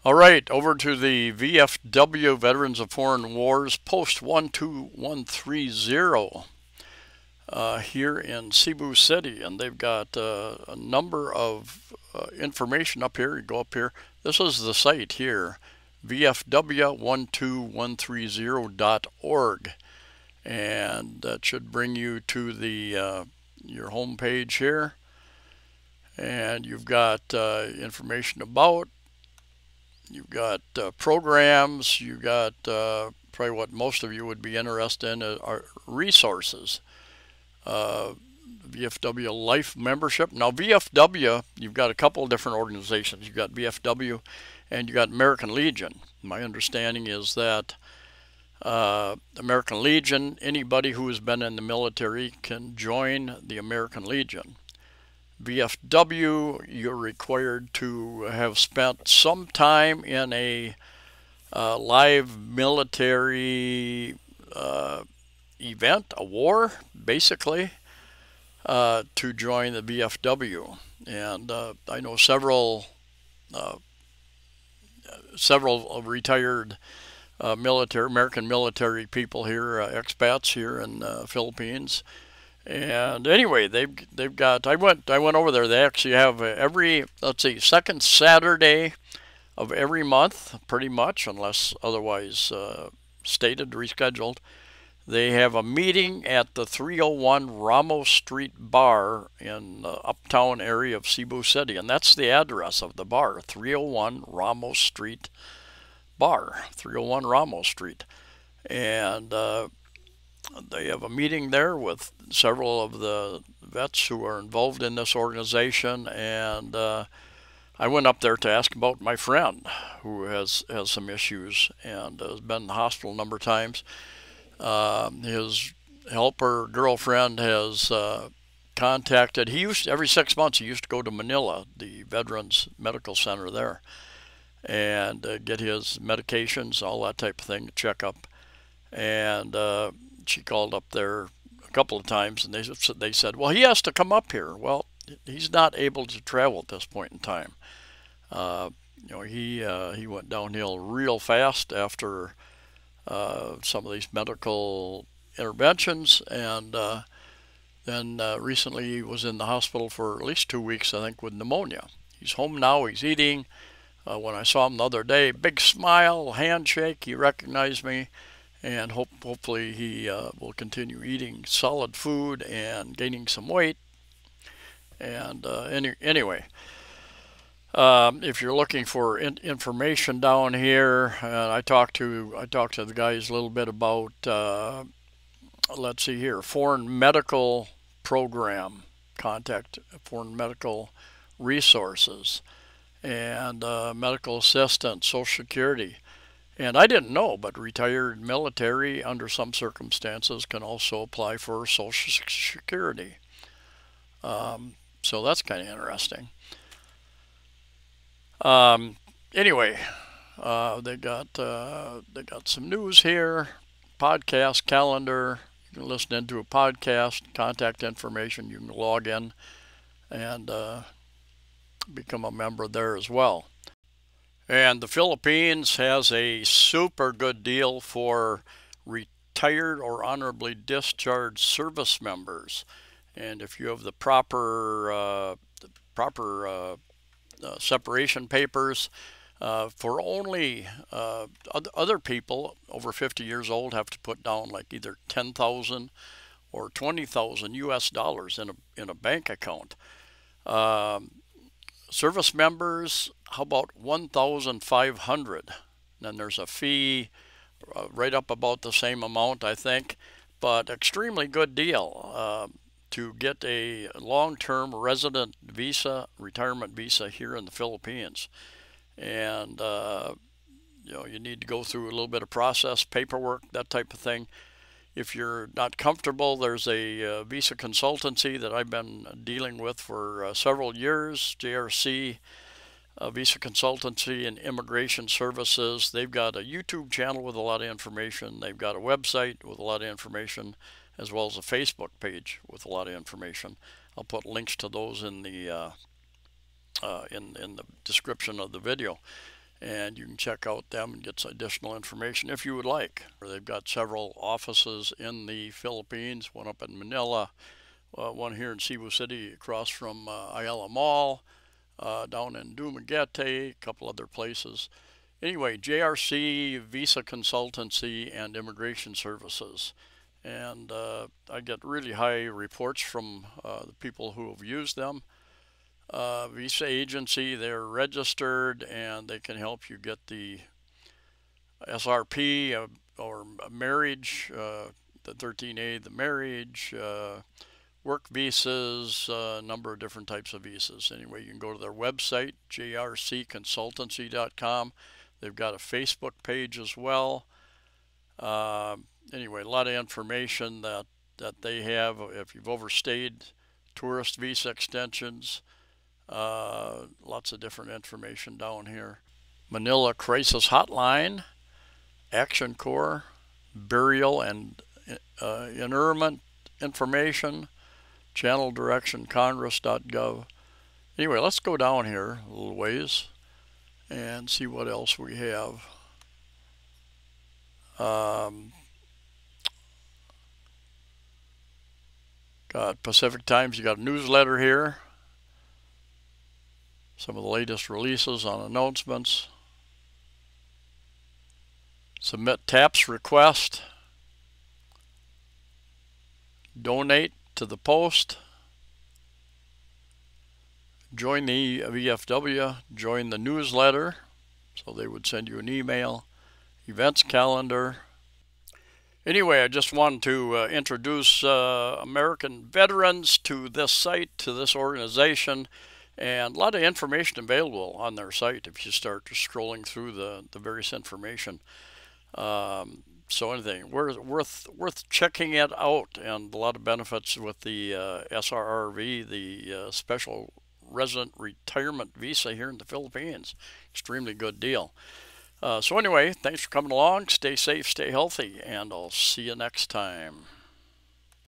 All right, over to the VFW Veterans of Foreign Wars, Post 12130 here in Cebu City, and they've got a number of information up here. You go up here. This is the site here, vfw12130.org, and that should bring you to the your home page here, and you've got information about. You've got programs. You've got probably what most of you would be interested in are resources. VFW Life membership. Now, VFW, you've got a couple of different organizations. You've got VFW and you've got American Legion. My understanding is that American Legion, anybody who has been in the military can join the American Legion. VFW, you're required to have spent some time in a live military event, a war, basically, to join the VFW. And I know several retired American military people here, expats here in the Philippines. And anyway, they've got. I went over there. They actually have every, let's see, second Saturday of every month, pretty much, unless otherwise stated, rescheduled. They have a meeting at the 301 Ramos Street Bar in the uptown area of Cebu City, and that's the address of the bar, 301 Ramos Street Bar, 301 Ramos Street, and they have a meeting there with several of the vets who are involved in this organization, and I went up there to ask about my friend who has some issues and has been in the hospital a number of times. His helper girlfriend has contacted. He used every 6 months. He used to go to Manila, the Veterans Medical Center there, and get his medications, all that type of thing, checkup. And she called up there a couple of times, and they said, well, he has to come up here. Well, he's not able to travel at this point in time. He went downhill real fast after some of these medical interventions, and then recently he was in the hospital for at least 2 weeks, I think, with pneumonia. He's home now. He's eating. When I saw him the other day, big smile, handshake. He recognized me, and hopefully he will continue eating solid food and gaining some weight. And anyway, if you're looking for information down here, I talked to the guys a little bit about let's see here, foreign medical program, contact foreign medical resources, and medical assistance, Social Security. And I didn't know, but retired military, under some circumstances, can also apply for Social Security. So that's kind of interesting. Anyway, they got some news here, podcast calendar. You can listen into a podcast, contact information. You can log in and become a member there as well. And the Philippines has a super good deal for retired or honorably discharged service members. And if you have the proper separation papers, for only other people over 50 years old have to put down like either 10,000 or 20,000 US dollars in a bank account. Service members, how about 1,500? Then there's a fee right up about the same amount, I think, but extremely good deal to get a long-term resident visa, retirement visa here in the Philippines. And you need to go through a little bit of process, paperwork, that type of thing. If you're not comfortable, there's a visa consultancy that I've been dealing with for several years, JRC Visa Consultancy and Immigration Services. They've got a YouTube channel with a lot of information. They've got a website with a lot of information, as well as a Facebook page with a lot of information. I'll put links to those in the description of the video. and you can check out them and get some additional information if you would like. They've got several offices in the Philippines, one up in Manila, one here in Cebu City across from Ayala Mall, down in Dumaguete, a couple other places. Anyway, JRC Visa Consultancy and Immigration Services. And I get really high reports from the people who have used them. Visa agency, they're registered and they can help you get the SRP or marriage, the 13A, the marriage, work visas, a number of different types of visas. Anyway, you can go to their website, jrcconsultancy.com. They've got a Facebook page as well. Anyway, a lot of information that they have. If you've overstayed, tourist visa extensions, lots of different information down here. Manila Crisis Hotline, Action Corps, burial and interment information, channel direction, congress.gov. Anyway, let's go down here a little ways and see what else we have. Got Pacific Times, you got a newsletter here. Some of the latest releases on announcements. Submit TAPS request. Donate to the Post. Join the VFW. Join the newsletter. So they would send you an email. Events calendar. Anyway, I just wanted to introduce American veterans to this site, to this organization, and a lot of information available on their site if you start scrolling through the various information. So anything worth checking it out, and a lot of benefits with the SRRV, the Special Resident Retirement Visa here in the Philippines. Extremely good deal. So anyway, thanks for coming along. Stay safe, stay healthy, and I'll see you next time.